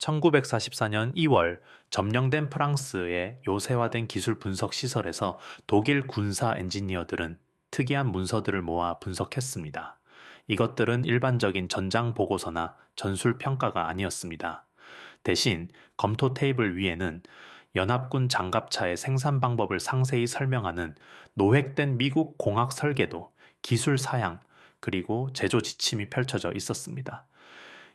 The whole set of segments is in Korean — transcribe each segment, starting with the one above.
1944년 2월 점령된 프랑스의 요새화된 기술 분석 시설에서 독일 군사 엔지니어들은 특이한 문서들을 모아 분석했습니다. 이것들은 일반적인 전장 보고서나 전술 평가가 아니었습니다. 대신 검토 테이블 위에는 연합군 장갑차의 생산 방법을 상세히 설명하는 노획된 미국 공학 설계도, 기술 사양, 그리고 제조 지침이 펼쳐져 있었습니다.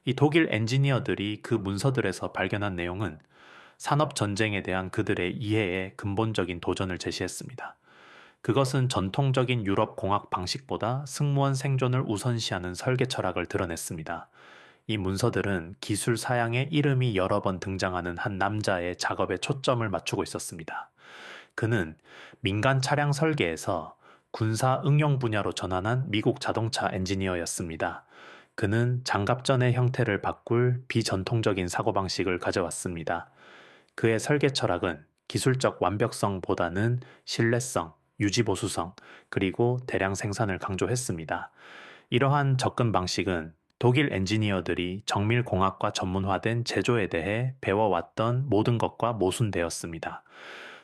이 독일 엔지니어들이 그 문서들에서 발견한 내용은 산업 전쟁에 대한 그들의 이해에 근본적인 도전을 제시했습니다. 그것은 전통적인 유럽 공학 방식보다 승무원 생존을 우선시하는 설계 철학을 드러냈습니다. 이 문서들은 기술 사양의 이름이 여러 번 등장하는 한 남자의 작업에 초점을 맞추고 있었습니다. 그는 민간 차량 설계에서 군사 응용 분야로 전환한 미국 자동차 엔지니어였습니다. 그는 장갑전의 형태를 바꿀 비전통적인 사고방식을 가져왔습니다. 그의 설계 철학은 기술적 완벽성보다는 신뢰성, 유지보수성, 그리고 대량 생산을 강조했습니다. 이러한 접근 방식은 독일 엔지니어들이 정밀공학과 전문화된 제조에 대해 배워왔던 모든 것과 모순되었습니다.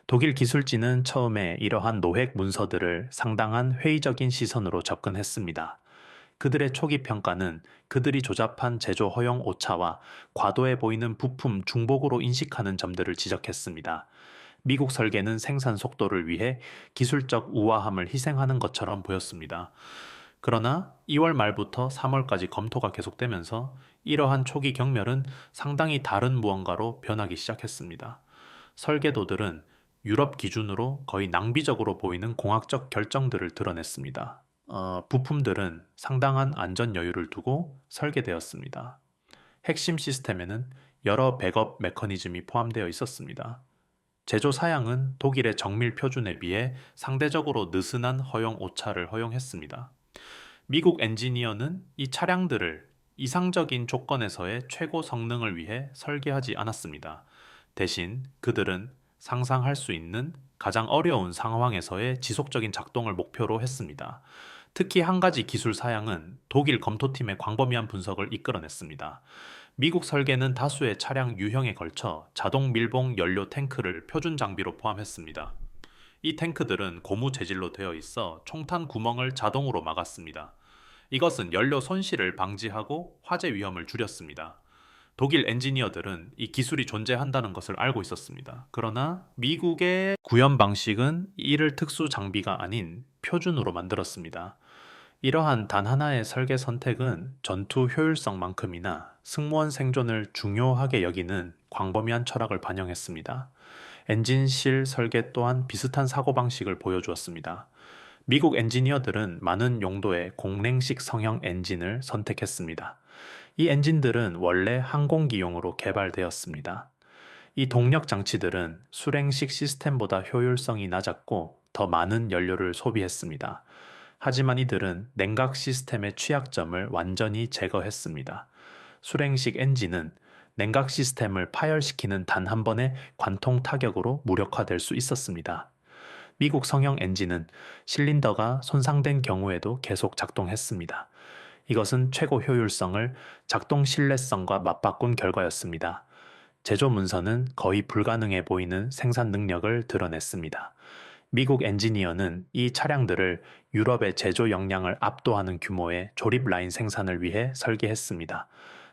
독일 기술진은 처음에 이러한 노획 문서들을 상당한 회의적인 시선으로 접근했습니다. 그들의 초기 평가는 그들이 조잡한 제조 허용 오차와 과도해 보이는 부품 중복으로 인식하는 점들을 지적했습니다. 미국 설계는 생산 속도를 위해 기술적 우아함을 희생하는 것처럼 보였습니다. 그러나 2월 말부터 3월까지 검토가 계속되면서 이러한 초기 경멸은 상당히 다른 무언가로 변하기 시작했습니다. 설계도들은 유럽 기준으로 거의 낭비적으로 보이는 공학적 결정들을 드러냈습니다. 부품들은 상당한 안전 여유를 두고 설계되었습니다. 핵심 시스템에는 여러 백업 메커니즘이 포함되어 있었습니다. 제조 사양은 독일의 정밀 표준에 비해 상대적으로 느슨한 허용 오차를 허용했습니다. 미국 엔지니어는 이 차량들을 이상적인 조건에서의 최고 성능을 위해 설계하지 않았습니다. 대신 그들은 상상할 수 있는 가장 어려운 상황에서의 지속적인 작동을 목표로 했습니다. 특히 한 가지 기술 사양은 독일 검토팀의 광범위한 분석을 이끌어냈습니다. 미국 설계는 다수의 차량 유형에 걸쳐 자동 밀봉 연료 탱크를 표준 장비로 포함했습니다. 이 탱크들은 고무 재질로 되어 있어 총탄 구멍을 자동으로 막았습니다. 이것은 연료 손실을 방지하고 화재 위험을 줄였습니다. 독일 엔지니어들은 이 기술이 존재한다는 것을 알고 있었습니다. 그러나 미국의 구현 방식은 이를 특수 장비가 아닌 표준으로 만들었습니다. 이러한 단 하나의 설계 선택은 전투 효율성만큼이나 승무원 생존을 중요하게 여기는 광범위한 철학을 반영했습니다. 엔진실 설계 또한 비슷한 사고방식을 보여주었습니다. 미국 엔지니어들은 많은 용도의 공랭식 성형 엔진을 선택했습니다. 이 엔진들은 원래 항공기용으로 개발되었습니다. 이 동력 장치들은 수랭식 시스템보다 효율성이 낮았고 더 많은 연료를 소비했습니다. 하지만 이들은 냉각 시스템의 취약점을 완전히 제거했습니다. 수랭식 엔진은 냉각 시스템을 파열시키는 단 한 번의 관통 타격으로 무력화될 수 있었습니다. 미국 성형 엔진은 실린더가 손상된 경우에도 계속 작동했습니다. 이것은 최고 효율성을 작동 신뢰성과 맞바꾼 결과였습니다. 제조 문서는 거의 불가능해 보이는 생산 능력을 드러냈습니다. 미국 엔지니어는 이 차량들을 유럽의 제조 역량을 압도하는 규모의 조립 라인 생산을 위해 설계했습니다.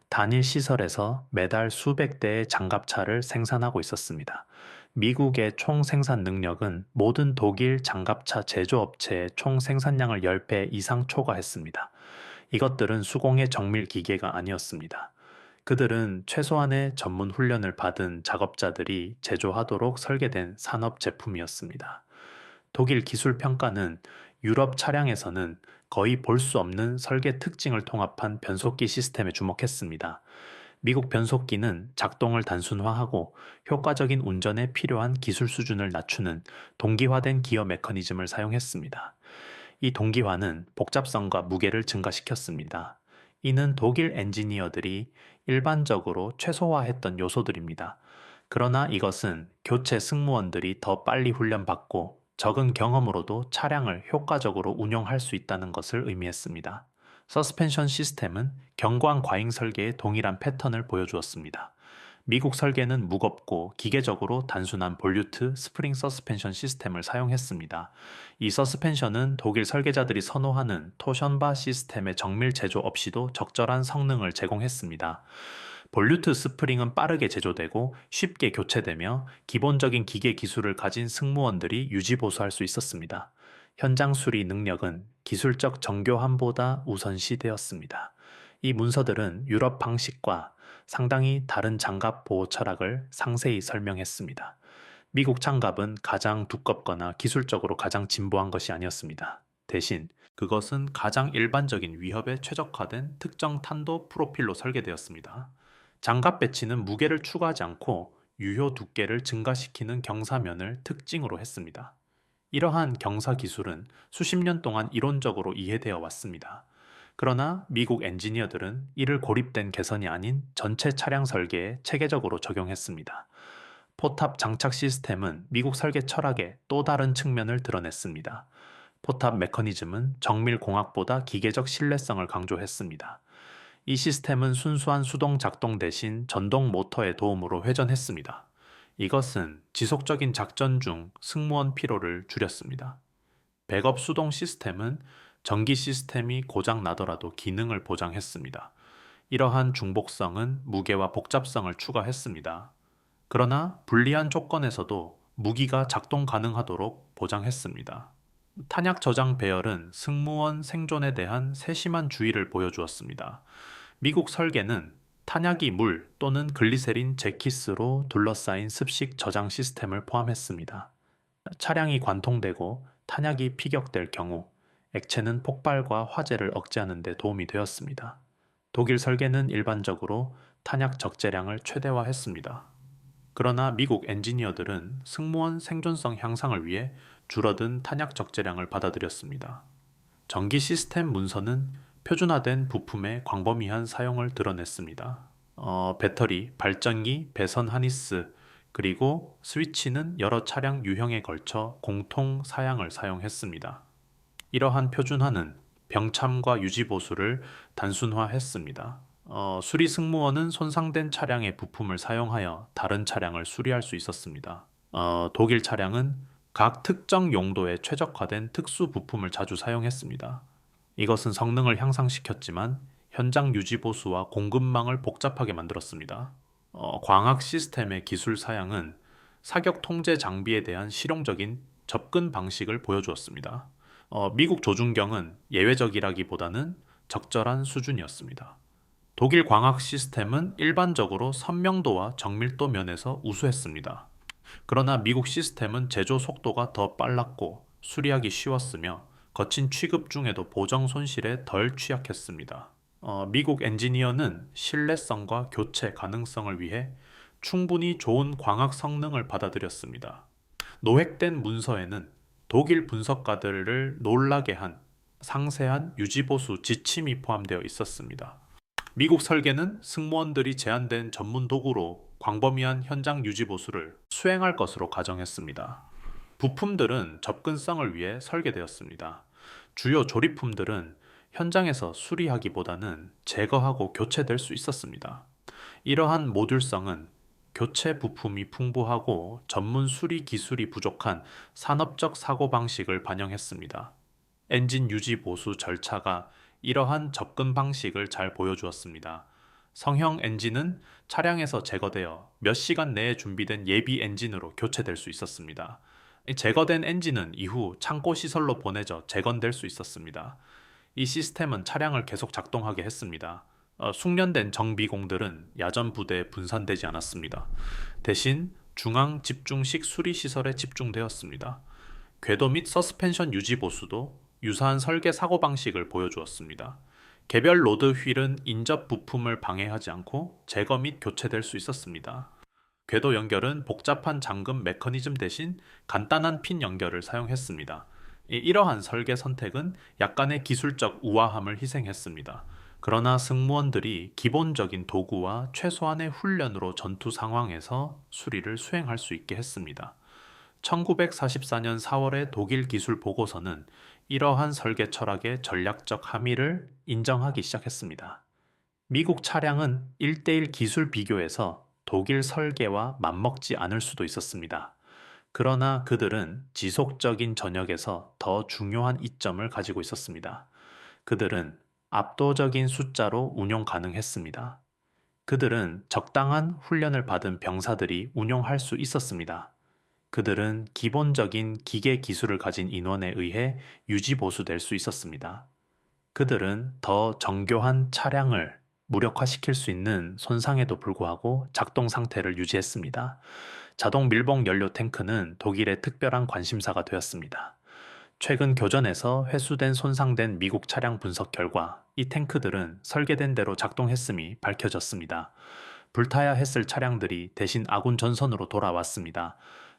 단일 시설에서 매달 수백 대의 장갑차를 생산하고 있었습니다. 미국의 총 생산 능력은 모든 독일 장갑차 제조업체의 총 생산량을 10배 이상 초과했습니다. 이것들은 수공의 정밀 기계가 아니었습니다. 그들은 최소한의 전문 훈련을 받은 작업자들이 제조하도록 설계된 산업 제품이었습니다. 독일 기술 평가는 유럽 차량에서는 거의 볼 수 없는 설계 특징을 통합한 변속기 시스템에 주목했습니다. 미국 변속기는 작동을 단순화하고 효과적인 운전에 필요한 기술 수준을 낮추는 동기화된 기어 메커니즘을 사용했습니다. 이 동기화는 복잡성과 무게를 증가시켰습니다. 이는 독일 엔지니어들이 일반적으로 최소화했던 요소들입니다. 그러나 이것은 교체 승무원들이 더 빨리 훈련받고 적은 경험으로도 차량을 효과적으로 운용할 수 있다는 것을 의미했습니다. 서스펜션 시스템은 경광 과잉 설계의 동일한 패턴을 보여주었습니다. 미국 설계는 무겁고 기계적으로 단순한 볼류트 스프링 서스펜션 시스템을 사용했습니다. 이 서스펜션은 독일 설계자들이 선호하는 토션바 시스템의 정밀 제조 없이도 적절한 성능을 제공했습니다. 볼류트 스프링은 빠르게 제조되고 쉽게 교체되며 기본적인 기계 기술을 가진 승무원들이 유지보수할 수 있었습니다. 현장 수리 능력은 기술적 정교함보다 우선시되었습니다. 이 문서들은 유럽 방식과 상당히 다른 장갑 보호 철학을 상세히 설명했습니다. 미국 장갑은 가장 두껍거나 기술적으로 가장 진보한 것이 아니었습니다. 대신 그것은 가장 일반적인 위협에 최적화된 특정 탄도 프로필로 설계되었습니다. 장갑 배치는 무게를 추가하지 않고 유효 두께를 증가시키는 경사면을 특징으로 했습니다. 이러한 경사 기술은 수십 년 동안 이론적으로 이해되어 왔습니다. 그러나 미국 엔지니어들은 이를 고립된 개선이 아닌 전체 차량 설계에 체계적으로 적용했습니다. 포탑 장착 시스템은 미국 설계 철학의 또 다른 측면을 드러냈습니다. 포탑 메커니즘은 정밀 공학보다 기계적 신뢰성을 강조했습니다. 이 시스템은 순수한 수동 작동 대신 전동 모터의 도움으로 회전했습니다. 이것은 지속적인 작전 중 승무원 피로를 줄였습니다. 백업 수동 시스템은 전기 시스템이 고장 나더라도 기능을 보장했습니다. 이러한 중복성은 무게와 복잡성을 추가했습니다. 그러나 불리한 조건에서도 무기가 작동 가능하도록 보장했습니다. 탄약 저장 배열은 승무원 생존에 대한 세심한 주의를 보여주었습니다. 미국 설계는 탄약이 물 또는 글리세린 재키스로 둘러싸인 습식 저장 시스템을 포함했습니다. 차량이 관통되고 탄약이 피격될 경우 액체는 폭발과 화재를 억제하는 데 도움이 되었습니다. 독일 설계는 일반적으로 탄약 적재량을 최대화했습니다. 그러나 미국 엔지니어들은 승무원 생존성 향상을 위해 줄어든 탄약 적재량을 받아들였습니다. 전기 시스템 문서는 표준화된 부품의 광범위한 사용을 드러냈습니다. 배터리, 발전기, 배선 하니스, 그리고 스위치는 여러 차량 유형에 걸쳐 공통 사양을 사용했습니다. 이러한 표준화는 병참과 유지보수를 단순화했습니다. 수리 승무원은 손상된 차량의 부품을 사용하여 다른 차량을 수리할 수 있었습니다. 독일 차량은 각 특정 용도에 최적화된 특수 부품을 자주 사용했습니다. 이것은 성능을 향상시켰지만 현장 유지보수와 공급망을 복잡하게 만들었습니다. 광학 시스템의 기술 사양은 사격 통제 장비에 대한 실용적인 접근 방식을 보여주었습니다. 미국 조준경은 예외적이라기보다는 적절한 수준이었습니다. 독일 광학 시스템은 일반적으로 선명도와 정밀도 면에서 우수했습니다. 그러나 미국 시스템은 제조 속도가 더 빨랐고 수리하기 쉬웠으며 거친 취급 중에도 보정 손실에 덜 취약했습니다. 미국 엔지니어는 신뢰성과 교체 가능성을 위해 충분히 좋은 광학 성능을 받아들였습니다. 노획된 문서에는 독일 분석가들을 놀라게 한 상세한 유지보수 지침이 포함되어 있었습니다. 미국 설계는 승무원들이 제한된 전문 도구로 광범위한 현장 유지보수를 수행할 것으로 가정했습니다. 부품들은 접근성을 위해 설계되었습니다. 주요 조립품들은 현장에서 수리하기보다는 제거하고 교체될 수 있었습니다. 이러한 모듈성은 교체 부품이 풍부하고 전문 수리 기술이 부족한 산업적 사고방식을 반영했습니다. 엔진 유지 보수 절차가 이러한 접근 방식을 잘 보여주었습니다. 성형 엔진은 차량에서 제거되어 몇 시간 내에 준비된 예비 엔진으로 교체될 수 있었습니다. 제거된 엔진은 이후 창고 시설로 보내져 재건될 수 있었습니다. 이 시스템은 차량을 계속 작동하게 했습니다. 숙련된 정비공들은 야전 부대에 분산되지 않았습니다. 대신 중앙 집중식 수리 시설에 집중되었습니다. 궤도 및 서스펜션 유지 보수도 유사한 설계 사고방식을 보여주었습니다. 개별 로드 휠은 인접 부품을 방해하지 않고 제거 및 교체될 수 있었습니다. 궤도 연결은 복잡한 잠금 메커니즘 대신 간단한 핀 연결을 사용했습니다. 이러한 설계 선택은 약간의 기술적 우아함을 희생했습니다. 그러나 승무원들이 기본적인 도구와 최소한의 훈련으로 전투 상황에서 수리를 수행할 수 있게 했습니다. 1944년 4월의 독일 기술 보고서는 이러한 설계 철학의 전략적 함의를 인정하기 시작했습니다. 미국 차량은 1대1 기술 비교에서 독일 설계와 맞먹지 않을 수도 있었습니다. 그러나 그들은 지속적인 전역에서 더 중요한 이점을 가지고 있었습니다. 그들은 압도적인 숫자로 운용 가능했습니다. 그들은 적당한 훈련을 받은 병사들이 운용할 수 있었습니다. 그들은 기본적인 기계 기술을 가진 인원에 의해 유지보수될 수 있었습니다. 그들은 더 정교한 차량을 무력화시킬 수 있는 손상에도 불구하고 작동 상태를 유지했습니다. 자동 밀봉 연료 탱크는 독일의 특별한 관심사가 되었습니다. 최근 교전에서 회수된 손상된 미국 차량 분석 결과 이 탱크들은 설계된 대로 작동했음이 밝혀졌습니다. 불타야 했을 차량들이 대신 아군 전선으로 돌아왔습니다.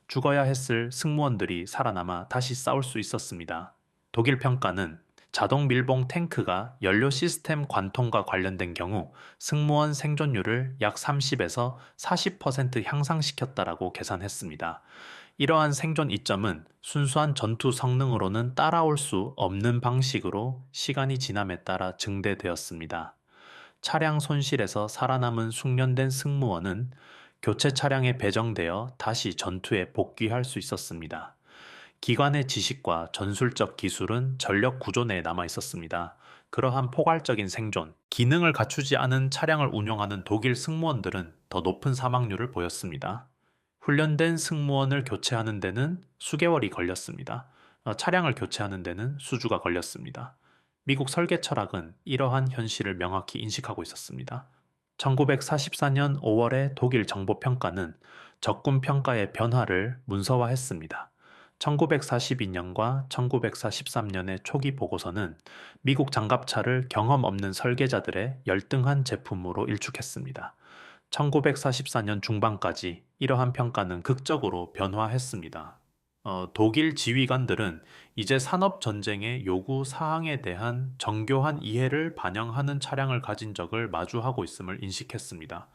죽어야 했을 승무원들이 살아남아 다시 싸울 수 있었습니다. 독일 평가는 자동 밀봉 탱크가 연료 시스템 관통과 관련된 경우 승무원 생존율을 약 30에서 40% 향상시켰다라고 계산했습니다. 이러한 생존 이점은 순수한 전투 성능으로는 따라올 수 없는 방식으로 시간이 지남에 따라 증대되었습니다. 차량 손실에서 살아남은 숙련된 승무원은 교체 차량에 배정되어 다시 전투에 복귀할 수 있었습니다. 기관의 지식과 전술적 기술은 전력 구조 내에 남아 있었습니다. 그러한 포괄적인 생존, 기능을 갖추지 않은 차량을 운용하는 독일 승무원들은 더 높은 사망률을 보였습니다. 훈련된 승무원을 교체하는 데는 수개월이 걸렸습니다. 차량을 교체하는 데는 수주가 걸렸습니다. 미국 설계 철학은 이러한 현실을 명확히 인식하고 있었습니다. 1944년 5월에 독일 정보평가는 적군 평가의 변화를 문서화했습니다. 1942년과 1943년의 초기 보고서는 미국 장갑차를 경험 없는 설계자들의 열등한 제품으로 일축했습니다. 1944년 중반까지 이러한 평가는 극적으로 변화했습니다. 독일 지휘관들은 이제 산업전쟁의 요구 사항에 대한 정교한 이해를 반영하는 차량을 가진 적을 마주하고 있음을 인식했습니다.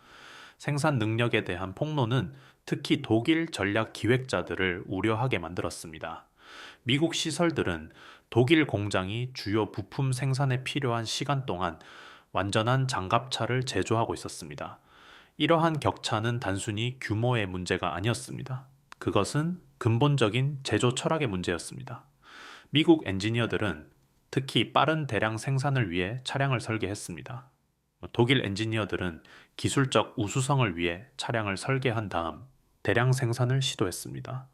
생산 능력에 대한 폭로는 특히 독일 전략 기획자들을 우려하게 만들었습니다. 미국 시설들은 독일 공장이 주요 부품 생산에 필요한 시간 동안 완전한 장갑차를 제조하고 있었습니다. 이러한 격차는 단순히 규모의 문제가 아니었습니다. 그것은 근본적인 제조 철학의 문제였습니다. 미국 엔지니어들은 특히 빠른 대량 생산을 위해 차량을 설계했습니다. 독일 엔지니어들은 기술적 우수성을 위해 차량을 설계한 다음 대량 생산을 시도했습니다.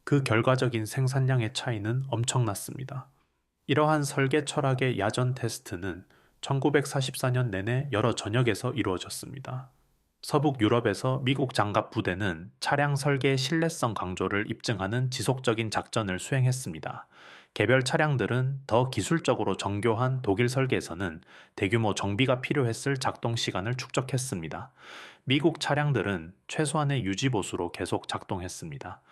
그 결과적인 생산량의 차이는 엄청났습니다. 이러한 설계 철학의 야전 테스트는 1944년 내내 여러 전역에서 이루어졌습니다. 서북 유럽에서 미국 장갑 부대는 차량 설계의 신뢰성 강조를 입증하는 지속적인 작전을 수행했습니다. 개별 차량들은 더 기술적으로 정교한 독일 설계에서는 대규모 정비가 필요했을 작동 시간을 축적했습니다. 미국 차량들은 최소한의 유지보수로 계속 작동했습니다.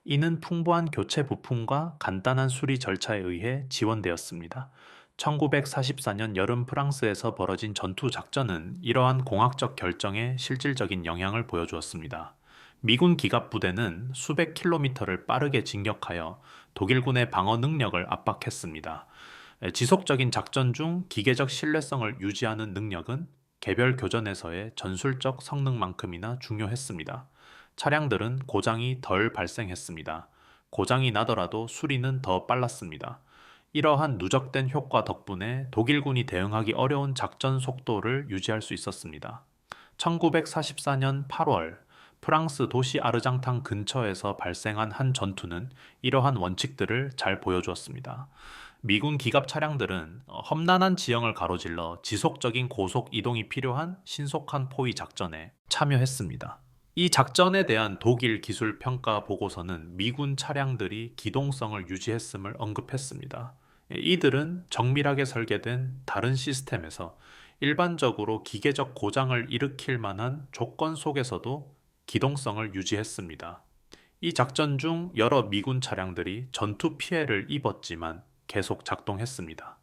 이는 풍부한 교체 부품과 간단한 수리 절차에 의해 지원되었습니다. 1944년 여름 프랑스에서 벌어진 전투 작전은 이러한 공학적 결정에 실질적인 영향을 보여주었습니다. 미군 기갑부대는 수백 킬로미터를 빠르게 진격하여 독일군의 방어 능력을 압박했습니다. 지속적인 작전 중 기계적 신뢰성을 유지하는 능력은 개별 교전에서의 전술적 성능만큼이나 중요했습니다. 차량들은 고장이 덜 발생했습니다. 고장이 나더라도 수리는 더 빨랐습니다. 이러한 누적된 효과 덕분에 독일군이 대응하기 어려운 작전 속도를 유지할 수 있었습니다. 1944년 8월 프랑스 도시 아르장탕 근처에서 발생한 한 전투는 이러한 원칙들을 잘 보여주었습니다. 미군 기갑 차량들은 험난한 지형을 가로질러 지속적인 고속 이동이 필요한 신속한 포위 작전에 참여했습니다. 이 작전에 대한 독일 기술 평가 보고서는 미군 차량들이 기동성을 유지했음을 언급했습니다. 이들은 정밀하게 설계된 다른 시스템에서 일반적으로 기계적 고장을 일으킬 만한 조건 속에서도 기동성을 유지했습니다. 이 작전 중 여러 미군 차량들이 전투 피해를 입었지만 계속 작동했습니다.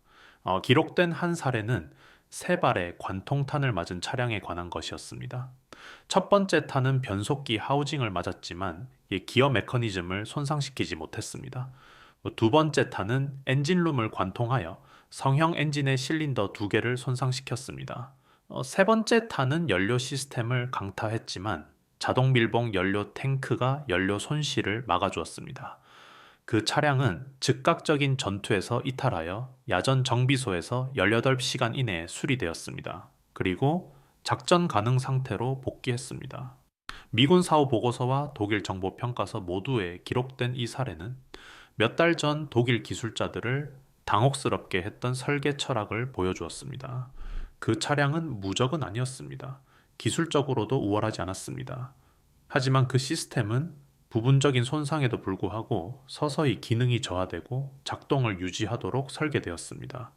기록된 한 사례는 3발의 관통탄을 맞은 차량에 관한 것이었습니다. 첫 번째 탄은 변속기 하우징을 맞았지만 기어 메커니즘을 손상시키지 못했습니다. 두 번째 탄은 엔진룸을 관통하여 성형 엔진의 실린더 2개를 손상시켰습니다. 세 번째 탄은 연료 시스템을 강타했지만 자동 밀봉 연료 탱크가 연료 손실을 막아주었습니다. 그 차량은 즉각적인 전투에서 이탈하여 야전 정비소에서 18시간 이내에 수리되었습니다. 그리고 작전 가능 상태로 복귀했습니다. 미군 사후 보고서와 독일 정보 평가서 모두에 기록된 이 사례는 몇 달 전 독일 기술자들을 당혹스럽게 했던 설계 철학을 보여주었습니다. 그 차량은 무적은 아니었습니다. 기술적으로도 우월하지 않았습니다. 하지만 그 시스템은 부분적인 손상에도 불구하고 서서히 기능이 저하되고 작동을 유지하도록 설계되었습니다.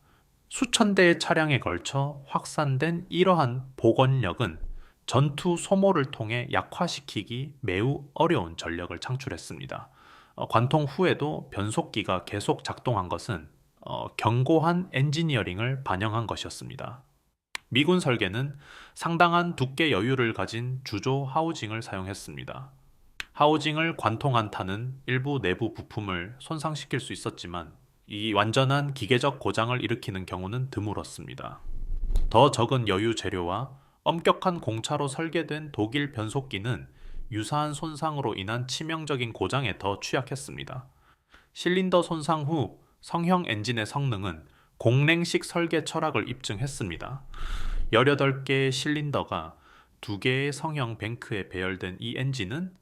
수천 대의 차량에 걸쳐 확산된 이러한 복원력은 전투 소모를 통해 약화시키기 매우 어려운 전력을 창출했습니다. 관통 후에도 변속기가 계속 작동한 것은 견고한 엔지니어링을 반영한 것이었습니다. 미군 설계는 상당한 두께 여유를 가진 주조 하우징을 사용했습니다. 하우징을 관통한 탄은 일부 내부 부품을 손상시킬 수 있었지만 이 완전한 기계적 고장을 일으키는 경우는 드물었습니다. 더 적은 여유 재료와 엄격한 공차로 설계된 독일 변속기는 유사한 손상으로 인한 치명적인 고장에 더 취약했습니다. 실린더 손상 후 성형 엔진의 성능은 공랭식 설계 철학을 입증했습니다. 18개의 실린더가 2개의 성형 뱅크에 배열된 이 엔진은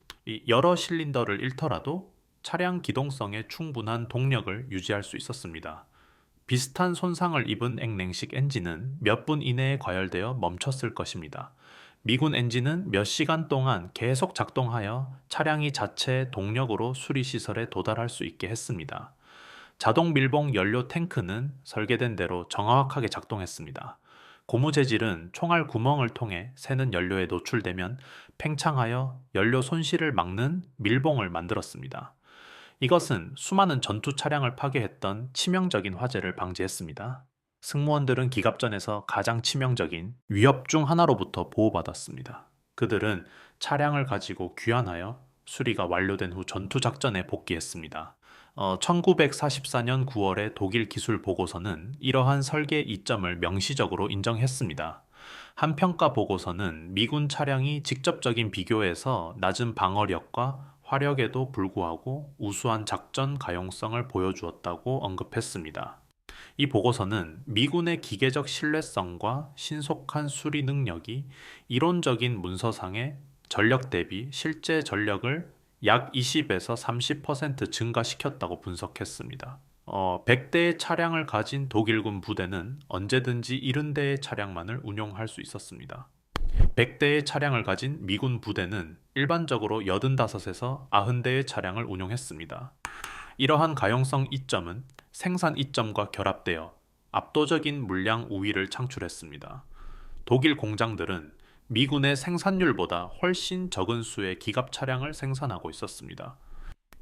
여러 실린더를 잃더라도 차량 기동성에 충분한 동력을 유지할 수 있었습니다. 비슷한 손상을 입은 액냉식 엔진은 몇 분 이내에 과열되어 멈췄을 것입니다. 미군 엔진은 몇 시간 동안 계속 작동하여 차량이 자체 동력으로 수리시설에 도달할 수 있게 했습니다. 자동 밀봉 연료 탱크는 설계된 대로 정확하게 작동했습니다. 고무 재질은 총알 구멍을 통해 새는 연료에 노출되면 팽창하여 연료 손실을 막는 밀봉을 만들었습니다. 이것은 수많은 전투 차량을 파괴했던 치명적인 화재를 방지했습니다. 승무원들은 기갑전에서 가장 치명적인 위협 중 하나로부터 보호받았습니다. 그들은 차량을 가지고 귀환하여 수리가 완료된 후 전투작전에 복귀했습니다. 1944년 9월의 독일 기술 보고서는 이러한 설계 이점을 명시적으로 인정했습니다. 한 평가 보고서는 미군 차량이 직접적인 비교에서 낮은 방어력과 화력에도 불구하고 우수한 작전 가용성을 보여주었다고 언급했습니다. 이 보고서는 미군의 기계적 신뢰성과 신속한 수리 능력이 이론적인 문서상의 전력 대비 실제 전력을 약 20에서 30% 증가시켰다고 분석했습니다. 100대의 차량을 가진 독일군 부대는 언제든지 70대의 차량만을 운용할 수 있었습니다. 100대의 차량을 가진 미군 부대는 일반적으로 85에서 90대의 차량을 운용했습니다. 이러한 가용성 이점은 생산 이점과 결합되어 압도적인 물량 우위를 창출했습니다. 독일 공장들은 미군의 생산율보다 훨씬 적은 수의 기갑 차량을 생산하고 있었습니다.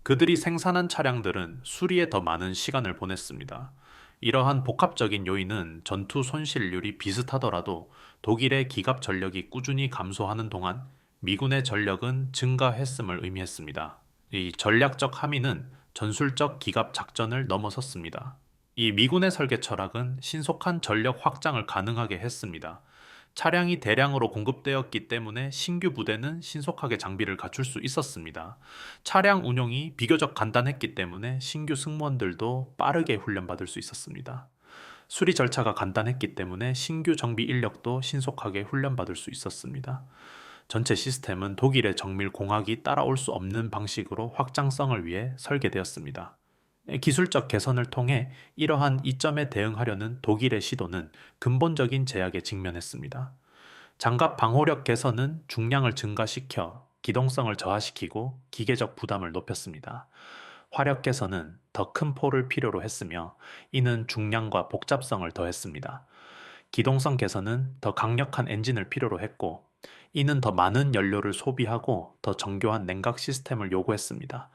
그들이 생산한 차량들은 수리에 더 많은 시간을 보냈습니다. 이러한 복합적인 요인은 전투 손실률이 비슷하더라도 독일의 기갑 전력이 꾸준히 감소하는 동안 미군의 전력은 증가했음을 의미했습니다. 이 전략적 함의는 전술적 기갑 작전을 넘어섰습니다. 이 미군의 설계 철학은 신속한 전력 확장을 가능하게 했습니다. 차량이 대량으로 공급되었기 때문에 신규 부대는 신속하게 장비를 갖출 수 있었습니다. 차량 운용이 비교적 간단했기 때문에 신규 승무원들도 빠르게 훈련받을 수 있었습니다. 수리 절차가 간단했기 때문에 신규 정비 인력도 신속하게 훈련받을 수 있었습니다. 전체 시스템은 독일의 정밀 공학이 따라올 수 없는 방식으로 확장성을 위해 설계되었습니다. 기술적 개선을 통해 이러한 이점에 대응하려는 독일의 시도는 근본적인 제약에 직면했습니다. 장갑 방호력 개선은 중량을 증가시켜 기동성을 저하시키고 기계적 부담을 높였습니다. 화력 개선은 더 큰 포를 필요로 했으며 이는 중량과 복잡성을 더했습니다. 기동성 개선은 더 강력한 엔진을 필요로 했고 이는 더 많은 연료를 소비하고 더 정교한 냉각 시스템을 요구했습니다.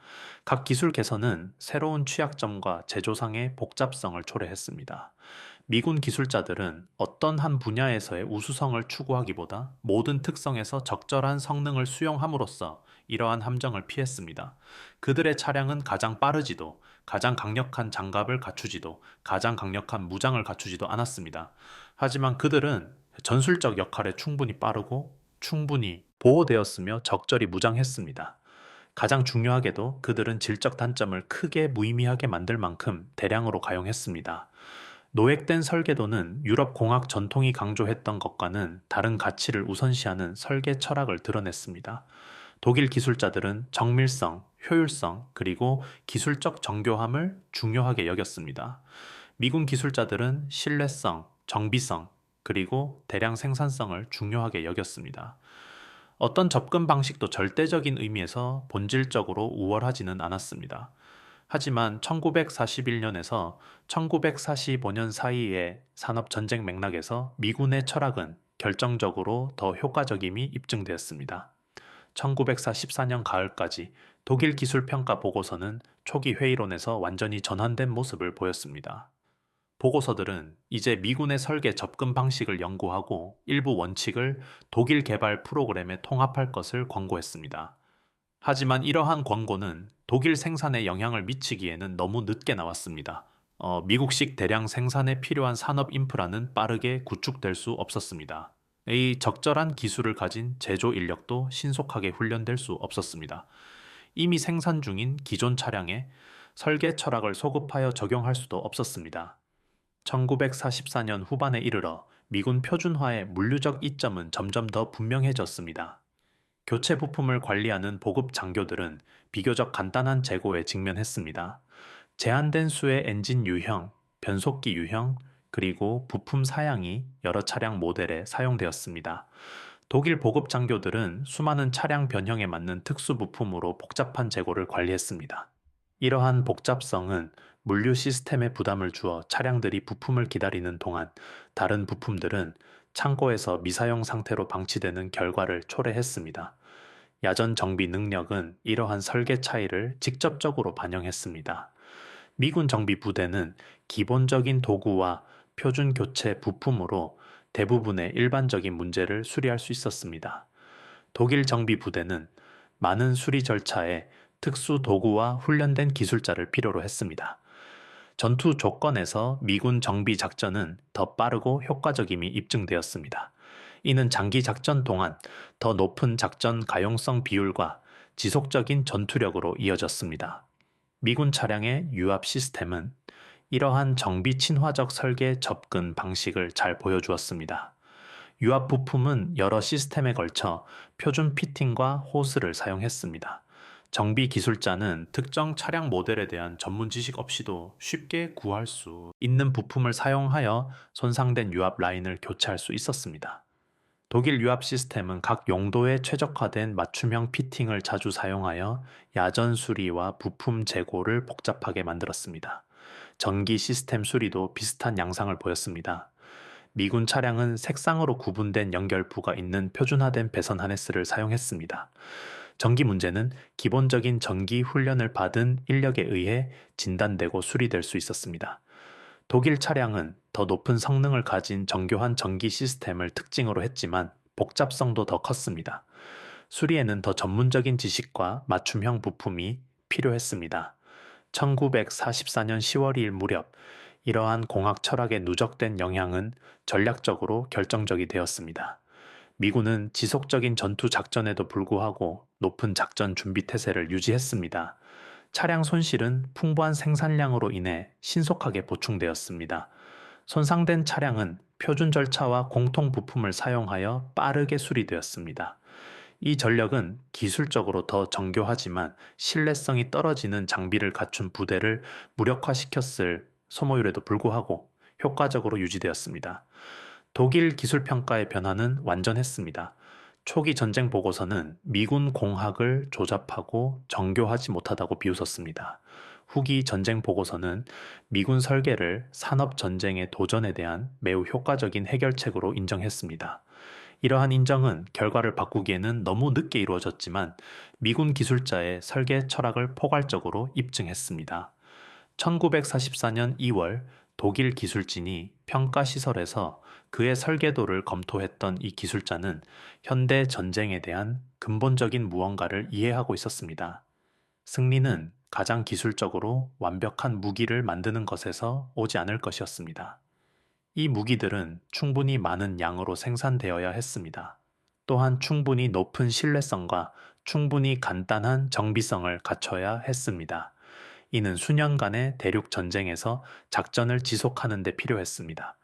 각 기술 개선은 새로운 취약점과 제조상의 복잡성을 초래했습니다. 미군 기술자들은 어떤 한 분야에서의 우수성을 추구하기보다 모든 특성에서 적절한 성능을 수용함으로써 이러한 함정을 피했습니다. 그들의 차량은 가장 빠르지도, 가장 강력한 장갑을 갖추지도, 가장 강력한 무장을 갖추지도 않았습니다. 하지만 그들은 전술적 역할에 충분히 빠르고 충분히 보호되었으며 적절히 무장했습니다. 가장 중요하게도 그들은 질적 단점을 크게 무의미하게 만들 만큼 대량으로 가용했습니다. 노획된 설계도는 유럽 공학 전통이 강조했던 것과는 다른 가치를 우선시하는 설계 철학을 드러냈습니다. 독일 기술자들은 정밀성, 효율성, 그리고 기술적 정교함을 중요하게 여겼습니다. 미군 기술자들은 신뢰성, 정비성, 그리고 대량 생산성을 중요하게 여겼습니다. 어떤 접근 방식도 절대적인 의미에서 본질적으로 우월하지는 않았습니다. 하지만 1941년에서 1945년 사이의 산업전쟁 맥락에서 미군의 철학은 결정적으로 더 효과적임이 입증되었습니다. 1944년 가을까지 독일 기술평가 보고서는 초기 회의론에서 완전히 전환된 모습을 보였습니다. 보고서들은 이제 미군의 설계 접근 방식을 연구하고 일부 원칙을 독일 개발 프로그램에 통합할 것을 권고했습니다. 하지만 이러한 권고는 독일 생산에 영향을 미치기에는 너무 늦게 나왔습니다. 미국식 대량 생산에 필요한 산업 인프라는 빠르게 구축될 수 없었습니다. 이 적절한 기술을 가진 제조 인력도 신속하게 훈련될 수 없었습니다. 이미 생산 중인 기존 차량에 설계 철학을 소급하여 적용할 수도 없었습니다. 1944년 후반에 이르러 미군 표준화의 물류적 이점은 점점 더 분명해졌습니다. 교체 부품을 관리하는 보급 장교들은 비교적 간단한 재고에 직면했습니다. 제한된 수의 엔진 유형, 변속기 유형, 그리고 부품 사양이 여러 차량 모델에 사용되었습니다. 독일 보급 장교들은 수많은 차량 변형에 맞는 특수 부품으로 복잡한 재고를 관리했습니다. 이러한 복잡성은 물류 시스템에 부담을 주어 차량들이 부품을 기다리는 동안 다른 부품들은 창고에서 미사용 상태로 방치되는 결과를 초래했습니다. 야전 정비 능력은 이러한 설계 차이를 직접적으로 반영했습니다. 미군 정비 부대는 기본적인 도구와 표준 교체 부품으로 대부분의 일반적인 문제를 수리할 수 있었습니다. 독일 정비 부대는 많은 수리 절차에 특수 도구와 훈련된 기술자를 필요로 했습니다. 전투 조건에서 미군 정비 작전은 더 빠르고 효과적임이 입증되었습니다. 이는 장기 작전 동안 더 높은 작전 가용성 비율과 지속적인 전투력으로 이어졌습니다. 미군 차량의 유압 시스템은 이러한 정비 친화적 설계 접근 방식을 잘 보여주었습니다. 유압 부품은 여러 시스템에 걸쳐 표준 피팅과 호스를 사용했습니다. 정비 기술자는 특정 차량 모델에 대한 전문 지식 없이도 쉽게 구할 수 있는 부품을 사용하여 손상된 유압 라인을 교체할 수 있었습니다. 독일 유압 시스템은 각 용도에 최적화된 맞춤형 피팅을 자주 사용하여 야전 수리와 부품 재고를 복잡하게 만들었습니다. 전기 시스템 수리도 비슷한 양상을 보였습니다. 미군 차량은 색상으로 구분된 연결부가 있는 표준화된 배선 하네스를 사용했습니다. 전기 문제는 기본적인 전기 훈련을 받은 인력에 의해 진단되고 수리될 수 있었습니다. 독일 차량은 더 높은 성능을 가진 정교한 전기 시스템을 특징으로 했지만 복잡성도 더 컸습니다. 수리에는 더 전문적인 지식과 맞춤형 부품이 필요했습니다. 1944년 10월 2일 무렵 이러한 공학 철학의 누적된 영향은 전략적으로 결정적이 되었습니다. 미군은 지속적인 전투 작전에도 불구하고 높은 작전 준비 태세를 유지했습니다. 차량 손실은 풍부한 생산량으로 인해 신속하게 보충되었습니다. 손상된 차량은 표준 절차와 공통 부품을 사용하여 빠르게 수리되었습니다. 이 전력은 기술적으로 더 정교하지만 신뢰성이 떨어지는 장비를 갖춘 부대를 무력화시켰을 소모율에도 불구하고 효과적으로 유지되었습니다. 독일 기술평가의 변화는 완전했습니다. 초기 전쟁 보고서는 미군 공학을 조잡하고 정교하지 못하다고 비웃었습니다. 후기 전쟁 보고서는 미군 설계를 산업 전쟁의 도전에 대한 매우 효과적인 해결책으로 인정했습니다. 이러한 인정은 결과를 바꾸기에는 너무 늦게 이루어졌지만 미군 기술자의 설계 철학을 포괄적으로 입증했습니다. 1944년 2월 독일 기술진이 평가시설에서 그의 설계도를 검토했던 이 기술자는 현대 전쟁에 대한 근본적인 무언가를 이해하고 있었습니다. 승리는 가장 기술적으로 완벽한 무기를 만드는 것에서 오지 않을 것이었습니다. 이 무기들은 충분히 많은 양으로 생산되어야 했습니다. 또한 충분히 높은 신뢰성과 충분히 간단한 정비성을 갖춰야 했습니다. 이는 수년간의 대륙 전쟁에서 작전을 지속하는 데 필요했습니다.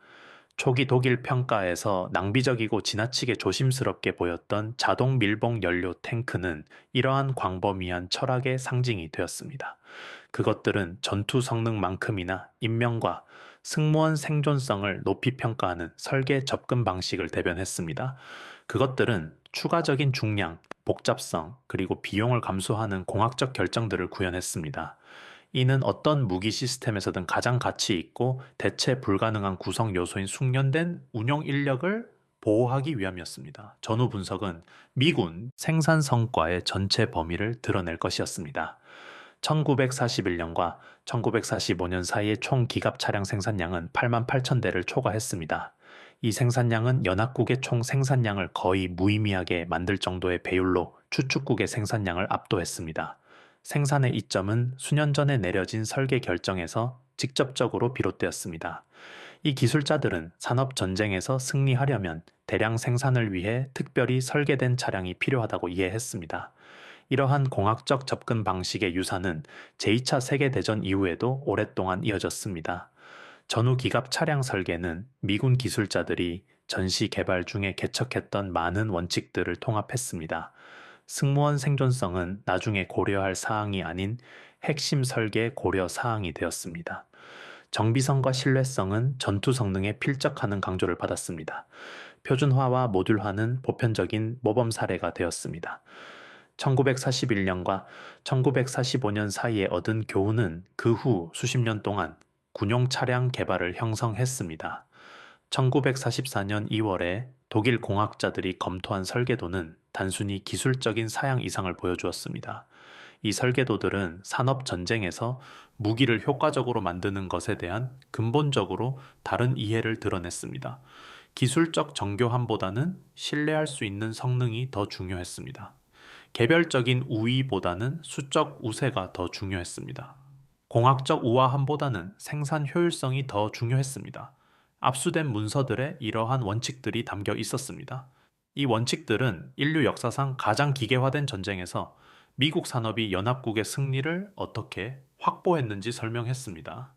초기 독일 평가에서 낭비적이고 지나치게 조심스럽게 보였던 자동 밀봉 연료 탱크는 이러한 광범위한 철학의 상징이 되었습니다. 그것들은 전투 성능만큼이나 인명과 승무원 생존성을 높이 평가하는 설계 접근 방식을 대변했습니다. 그것들은 추가적인 중량, 복잡성, 그리고 비용을 감수하는 공학적 결정들을 구현했습니다. 이는 어떤 무기 시스템에서든 가장 가치 있고 대체 불가능한 구성 요소인 숙련된 운용 인력을 보호하기 위함이었습니다. 전후 분석은 미군 생산 성과의 전체 범위를 드러낼 것이었습니다. 1941년과 1945년 사이의 총 기갑 차량 생산량은 8만 8천 대를 초과했습니다. 이 생산량은 연합국의 총 생산량을 거의 무의미하게 만들 정도의 배율로 추축국의 생산량을 압도했습니다. 생산의 이점은 수년 전에 내려진 설계 결정에서 직접적으로 비롯되었습니다. 이 기술자들은 산업 전쟁에서 승리하려면 대량 생산을 위해 특별히 설계된 차량이 필요하다고 이해했습니다. 이러한 공학적 접근 방식의 유산은 제2차 세계대전 이후에도 오랫동안 이어졌습니다. 전후 기갑 차량 설계는 미군 기술자들이 전시 개발 중에 개척했던 많은 원칙들을 통합했습니다. 승무원 생존성은 나중에 고려할 사항이 아닌 핵심 설계 고려 사항이 되었습니다. 정비성과 신뢰성은 전투 성능에 필적하는 강조를 받았습니다. 표준화와 모듈화는 보편적인 모범 사례가 되었습니다. 1941년과 1945년 사이에 얻은 교훈은 그 후 수십 년 동안 군용 차량 개발을 형성했습니다. 1944년 2월에 독일 공학자들이 검토한 설계도는 단순히 기술적인 사양 이상을 보여주었습니다. 이 설계도들은 산업 전쟁에서 무기를 효과적으로 만드는 것에 대한 근본적으로 다른 이해를 드러냈습니다. 기술적 정교함보다는 신뢰할 수 있는 성능이 더 중요했습니다. 개별적인 우위보다는 수적 우세가 더 중요했습니다. 공학적 우아함보다는 생산 효율성이 더 중요했습니다. 압수된 문서들에 이러한 원칙들이 담겨 있었습니다. 이 원칙들은 인류 역사상 가장 기계화된 전쟁에서 미국 산업이 연합국의 승리를 어떻게 확보했는지 설명했습니다.